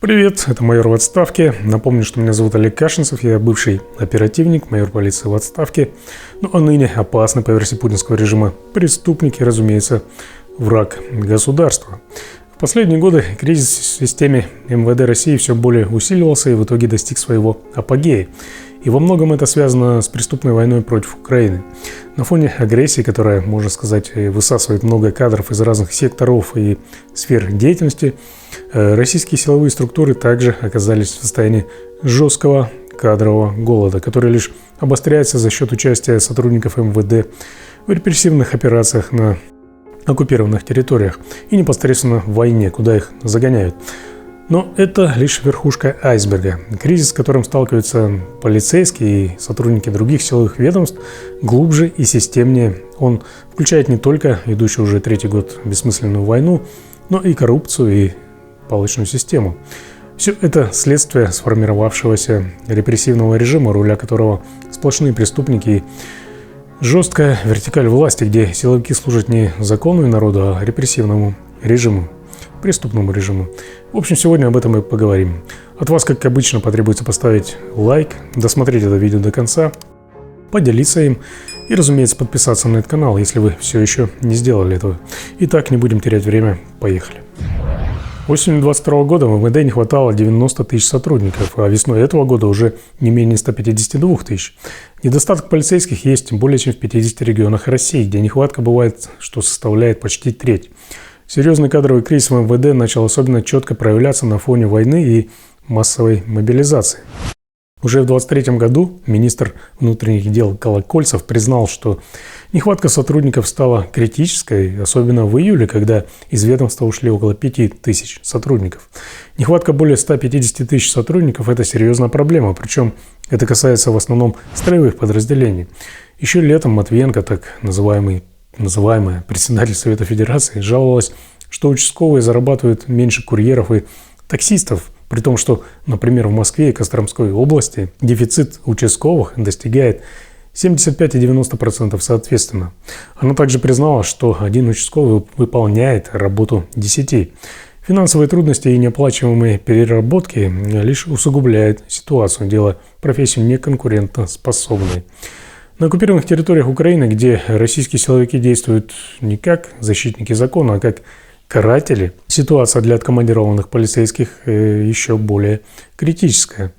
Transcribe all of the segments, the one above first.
Привет, это майор в отставке. Напомню, что меня зовут Олег Кашинцев, я бывший оперативник, майор полиции в отставке. Ну а ныне опасный по версии путинского режима преступник и, разумеется, враг государства. В последние годы кризис в системе МВД России все более усиливался и в итоге достиг своего апогея. И во многом это связано с преступной войной против Украины. На фоне агрессии, которая, можно сказать, высасывает много кадров из разных секторов и сфер деятельности, российские силовые структуры также оказались в состоянии жесткого кадрового голода, который лишь обостряется за счет участия сотрудников МВД в репрессивных операциях на оккупированных территориях и непосредственно в войне, куда их загоняют. Но это лишь верхушка айсберга. Кризис, с которым сталкиваются полицейские и сотрудники других силовых ведомств, глубже и системнее. Он включает не только идущую уже третий год бессмысленную войну, но и коррупцию и палочную систему. Все это следствие сформировавшегося репрессивного режима, руля которого сплошные преступники и жесткая вертикаль власти, где силовики служат не закону и народу, а репрессивному режиму, преступному режиму. В общем, сегодня об этом и поговорим. От вас, как обычно, потребуется поставить лайк, досмотреть это видео до конца, поделиться им и, разумеется, подписаться на этот канал, если вы все еще не сделали этого. Итак, не будем терять время, поехали. Осенью 2022 года в МВД не хватало 90 тысяч сотрудников, а весной этого года уже не менее 152 тысяч. Недостаток полицейских есть более чем в 50 регионах России, где нехватка бывает, что составляет почти треть. Серьезный кадровый кризис в МВД начал особенно четко проявляться на фоне войны и массовой мобилизации. Уже в 2023 году министр внутренних дел Колокольцев признал, что нехватка сотрудников стала критической, особенно в июле, когда из ведомства ушли около 5 тысяч сотрудников. Нехватка более 150 тысяч сотрудников – это серьезная проблема, причем это касается в основном строевых подразделений. Еще летом Матвиенко, так называемая председатель Совета Федерации, жаловалась, что участковые зарабатывают меньше курьеров и таксистов, при том, что, например, в Москве и Костромской области дефицит участковых достигает 75 и 90% соответственно. Она также признала, что один участковый выполняет работу 10. Финансовые трудности и неоплачиваемые переработки лишь усугубляют ситуацию, делая профессию неконкурентоспособной. На оккупированных территориях Украины, где российские силовики действуют не как защитники закона, а как каратели, ситуация для откомандированных полицейских еще более критическая.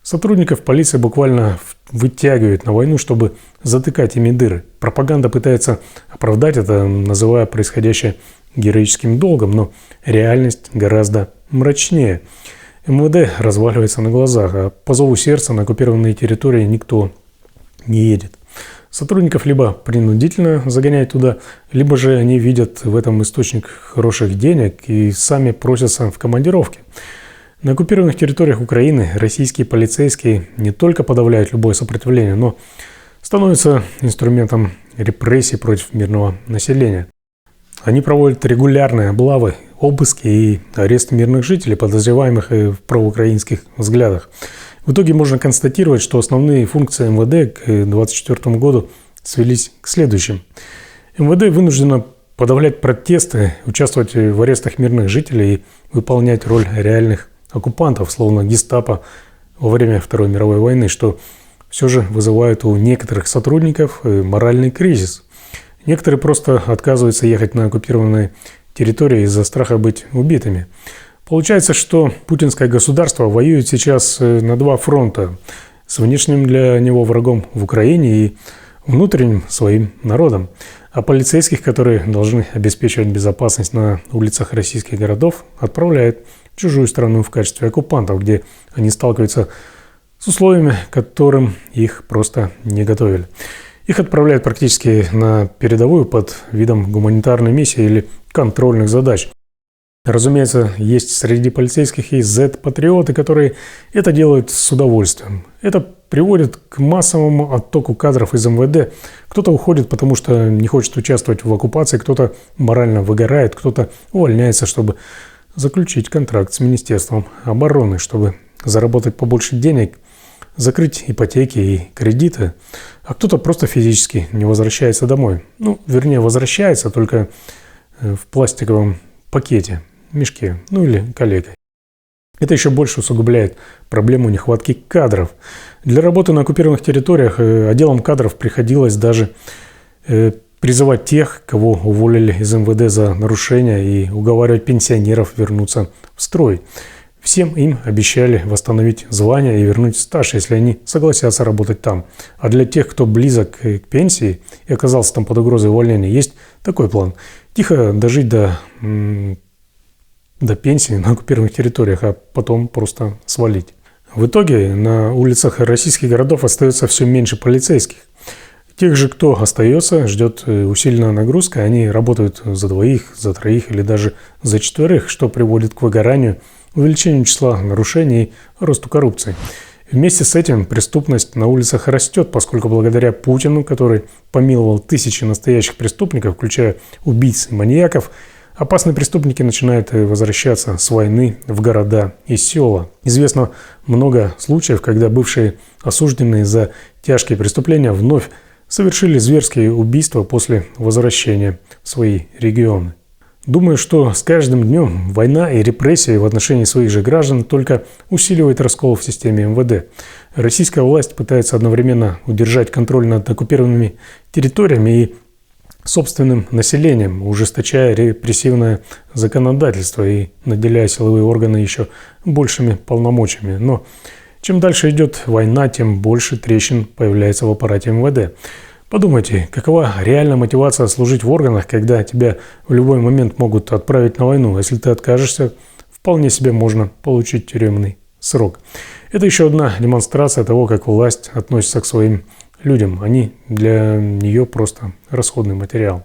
Сотрудников полиции буквально вытягивают на войну, чтобы затыкать ими дыры. Пропаганда пытается оправдать это, называя происходящее героическим долгом, но реальность гораздо мрачнее. МВД разваливается на глазах, а по зову сердца на оккупированные территории никто не едет. Сотрудников либо принудительно загоняют туда, либо же они видят в этом источник хороших денег и сами просятся в командировки. На оккупированных территориях Украины российские полицейские не только подавляют любое сопротивление, но становятся инструментом репрессий против мирного населения. Они проводят регулярные облавы, обыски и арест мирных жителей, подозреваемых в проукраинских взглядах. В итоге можно констатировать, что основные функции МВД к 2024 году свелись к следующим. МВД вынуждено подавлять протесты, участвовать в арестах мирных жителей и выполнять роль реальных оккупантов, словно гестапо во время Второй мировой войны, что все же вызывает у некоторых сотрудников моральный кризис. Некоторые просто отказываются ехать на оккупированные территории из-за страха быть убитыми. Получается, что путинское государство воюет сейчас на два фронта: с внешним для него врагом в Украине и внутренним своим народом. А полицейских, которые должны обеспечивать безопасность на улицах российских городов, отправляют в чужую страну в качестве оккупантов, где они сталкиваются с условиями, к которым их просто не готовили. Их отправляют практически на передовую под видом гуманитарной миссии или контрольных задач. Разумеется, есть среди полицейских и Z-патриоты, которые это делают с удовольствием. Это приводит к массовому оттоку кадров из МВД. Кто-то уходит, потому что не хочет участвовать в оккупации, кто-то морально выгорает, кто-то увольняется, чтобы заключить контракт с Министерством обороны, чтобы заработать побольше денег, закрыть ипотеки и кредиты. А кто-то просто физически не возвращается домой. Вернее, возвращается только в пластиковом пакете, мешке, или коллегой. Это еще больше усугубляет проблему нехватки кадров. Для работы на оккупированных территориях отделам кадров приходилось даже призывать тех, кого уволили из МВД за нарушения, и уговаривать пенсионеров вернуться в строй. Всем им обещали восстановить звание и вернуть стаж, если они согласятся работать там. А для тех, кто близок к пенсии и оказался там под угрозой увольнения, есть такой план: тихо дожить до пенсии на оккупированных территориях, а потом просто свалить. В итоге на улицах российских городов остается все меньше полицейских. Тех же, кто остается, ждет усиленная нагрузка, они работают за двоих, за троих или даже за четверых, что приводит к выгоранию, увеличению числа нарушений и росту коррупции. Вместе с этим преступность на улицах растет, поскольку благодаря Путину, который помиловал тысячи настоящих преступников, включая убийц и маньяков, опасные преступники начинают возвращаться с войны в города и села. Известно много случаев, когда бывшие осужденные за тяжкие преступления вновь совершили зверские убийства после возвращения в свои регионы. Думаю, что с каждым днем война и репрессии в отношении своих же граждан только усиливает раскол в системе МВД. Российская власть пытается одновременно удержать контроль над оккупированными территориями и собственным населением, ужесточая репрессивное законодательство и наделяя силовые органы еще большими полномочиями. Но чем дальше идет война, тем больше трещин появляется в аппарате МВД. Подумайте, какова реальная мотивация служить в органах, когда тебя в любой момент могут отправить на войну. Если ты откажешься, вполне себе можно получить тюремный срок. Это еще одна демонстрация того, как власть относится к своим людям. Они для нее просто расходный материал.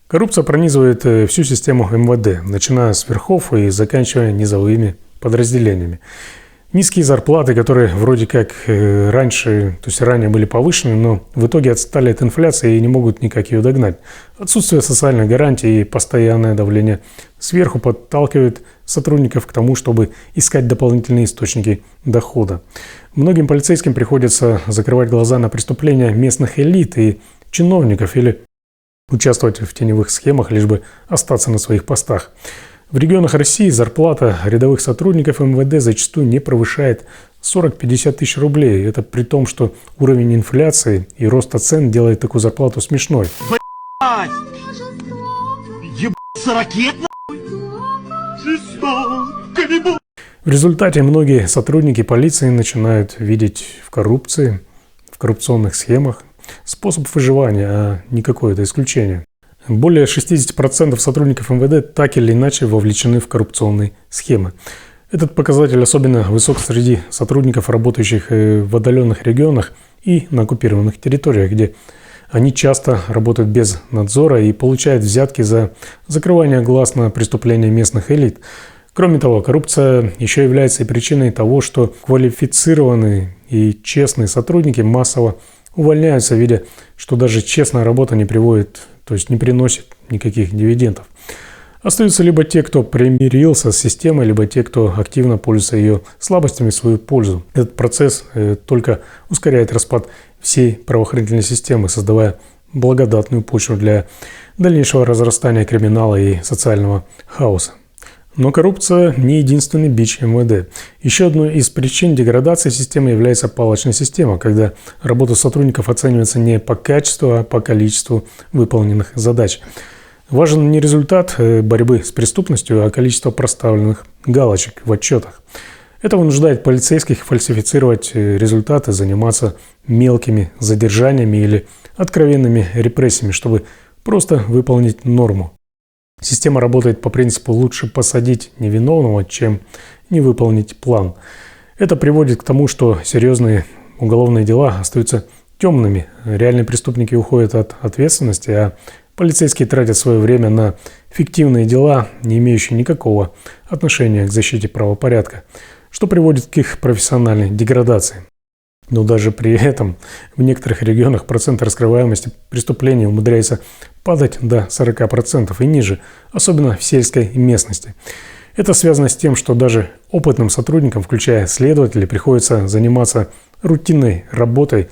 Коррупция пронизывает всю систему МВД, начиная с верхов и заканчивая низовыми подразделениями. Низкие зарплаты, которые вроде как ранее были повышены, но в итоге отстали от инфляции и не могут никак ее догнать. Отсутствие социальных гарантий и постоянное давление сверху подталкивает сотрудников к тому, чтобы искать дополнительные источники дохода. Многим полицейским приходится закрывать глаза на преступления местных элит и чиновников или участвовать в теневых схемах, лишь бы остаться на своих постах. В регионах России зарплата рядовых сотрудников МВД зачастую не превышает 40-50 тысяч рублей. Это при том, что уровень инфляции и роста цен делает такую зарплату смешной. Блять! Ебаться ракет, нахуй! В результате многие сотрудники полиции начинают видеть в коррупции, в коррупционных схемах способ выживания, а не какое-то исключение. Более 60% сотрудников МВД так или иначе вовлечены в коррупционные схемы. Этот показатель особенно высок среди сотрудников, работающих в отдаленных регионах и на оккупированных территориях, где они часто работают без надзора и получают взятки за закрывание глаз на преступления местных элит. Кроме того, коррупция еще является и причиной того, что квалифицированные и честные сотрудники массово увольняются, видя, что даже честная работа не приносит никаких дивидендов. Остаются либо те, кто примирился с системой, либо те, кто активно пользуется ее слабостями в свою пользу. Этот процесс только ускоряет распад всей правоохранительной системы, создавая благодатную почву для дальнейшего разрастания криминала и социального хаоса. Но коррупция не единственный бич МВД. Еще одной из причин деградации системы является палочная система, когда работа сотрудников оценивается не по качеству, а по количеству выполненных задач. Важен не результат борьбы с преступностью, а количество проставленных галочек в отчетах. Это вынуждает полицейских фальсифицировать результаты, заниматься мелкими задержаниями или откровенными репрессиями, чтобы просто выполнить норму. Система работает по принципу «лучше посадить невиновного, чем не выполнить план». Это приводит к тому, что серьезные уголовные дела остаются темными, реальные преступники уходят от ответственности, а полицейские тратят свое время на фиктивные дела, не имеющие никакого отношения к защите правопорядка, что приводит к их профессиональной деградации. Но даже при этом в некоторых регионах процент раскрываемости преступлений умудряется падать до 40% и ниже, особенно в сельской местности. Это связано с тем, что даже опытным сотрудникам, включая следователей, приходится заниматься рутинной работой,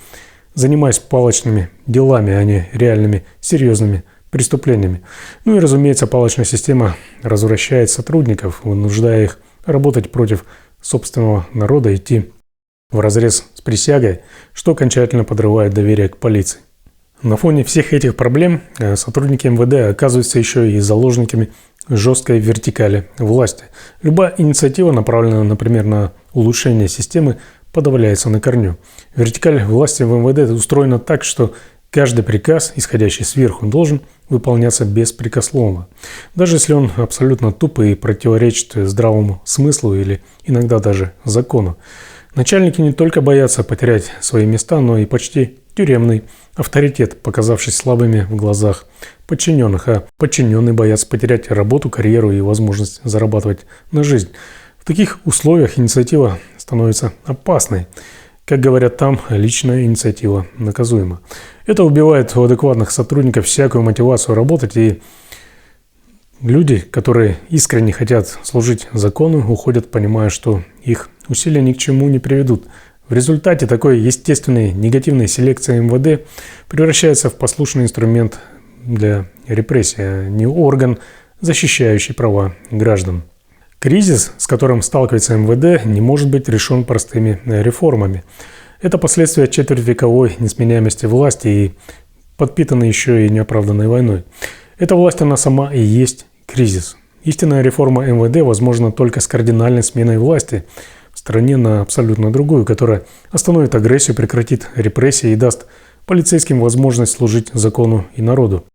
занимаясь палочными делами, а не реальными серьезными преступлениями. Ну и, разумеется, палочная система развращает сотрудников, вынуждая их работать против собственного народа идти вразрез с присягой, что окончательно подрывает доверие к полиции. На фоне всех этих проблем сотрудники МВД оказываются еще и заложниками жесткой вертикали власти. Любая инициатива, направленная, например, на улучшение системы, подавляется на корню. Вертикаль власти в МВД устроена так, что каждый приказ, исходящий сверху, должен выполняться беспрекословно. Даже если он абсолютно тупый и противоречит здравому смыслу или иногда даже закону. Начальники не только боятся потерять свои места, но и почти тюремный авторитет, показавшись слабыми в глазах подчиненных, а подчиненные боятся потерять работу, карьеру и возможность зарабатывать на жизнь. В таких условиях инициатива становится опасной. Как говорят там, личная инициатива наказуема. Это убивает у адекватных сотрудников всякую мотивацию работать, и люди, которые искренне хотят служить закону, уходят, понимая, что их усилия ни к чему не приведут. В результате такой естественной негативной селекции МВД превращается в послушный инструмент для репрессий, а не орган, защищающий права граждан. Кризис, с которым сталкивается МВД, не может быть решен простыми реформами. Это последствия четвертьвековой несменяемости власти и подпитаны еще и неоправданной войной. Эта власть, она сама и есть кризис. Истинная реформа МВД возможна только с кардинальной сменой власти в стране на абсолютно другую, которая остановит агрессию, прекратит репрессии и даст полицейским возможность служить закону и народу.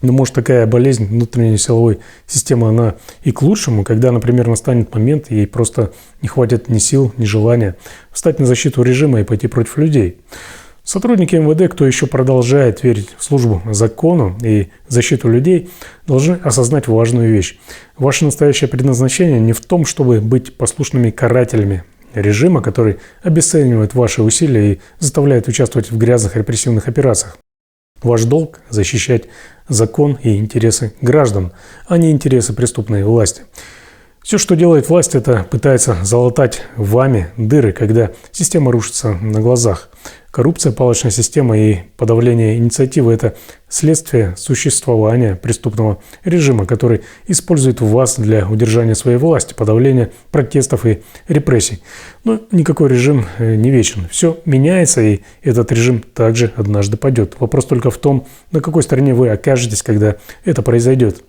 Но может такая болезнь внутренней силовой системы, она и к лучшему, когда, например, настанет момент, ей просто не хватит ни сил, ни желания встать на защиту режима и пойти против людей. Сотрудники МВД, кто еще продолжает верить в службу закону и защиту людей, должны осознать важную вещь. Ваше настоящее предназначение не в том, чтобы быть послушными карателями режима, который обесценивает ваши усилия и заставляет участвовать в грязных репрессивных операциях. Ваш долг – защищать закон и интересы граждан, а не интересы преступной власти. Все, что делает власть, это пытается залатать вами дыры, когда система рушится на глазах. Коррупция, палочная система и подавление инициативы – это следствие существования преступного режима, который использует вас для удержания своей власти, подавления протестов и репрессий. Но никакой режим не вечен. Все меняется, и этот режим также однажды падет. Вопрос только в том, на какой стороне вы окажетесь, когда это произойдет.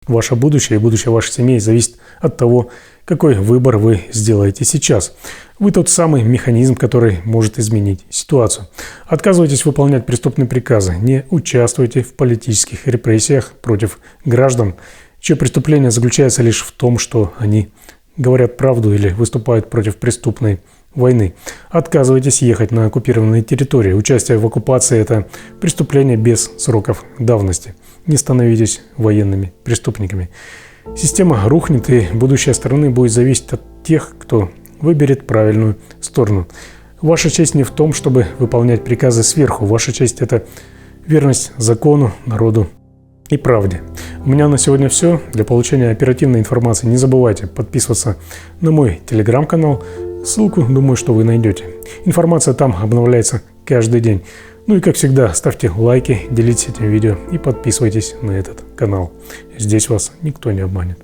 Ваше будущее и будущее вашей семьи зависит от того, какой выбор вы сделаете сейчас. Вы тот самый механизм, который может изменить ситуацию. Отказывайтесь выполнять преступные приказы, не участвуйте в политических репрессиях против граждан, чье преступление заключается лишь в том, что они говорят правду или выступают против преступной войны. Отказывайтесь ехать на оккупированные территории. Участие в оккупации – это преступление без сроков давности. Не становитесь военными преступниками. Система рухнет, и будущее страны будет зависеть от тех, кто выберет правильную сторону. Ваша честь не в том, чтобы выполнять приказы сверху. Ваша честь – это верность закону, народу и правде. У меня на сегодня все. Для получения оперативной информации не забывайте подписываться на мой телеграм-канал. Ссылку, думаю, что вы найдете. Информация там обновляется каждый день. Ну и как всегда, ставьте лайки, делитесь этим видео и подписывайтесь на этот канал. Здесь вас никто не обманет.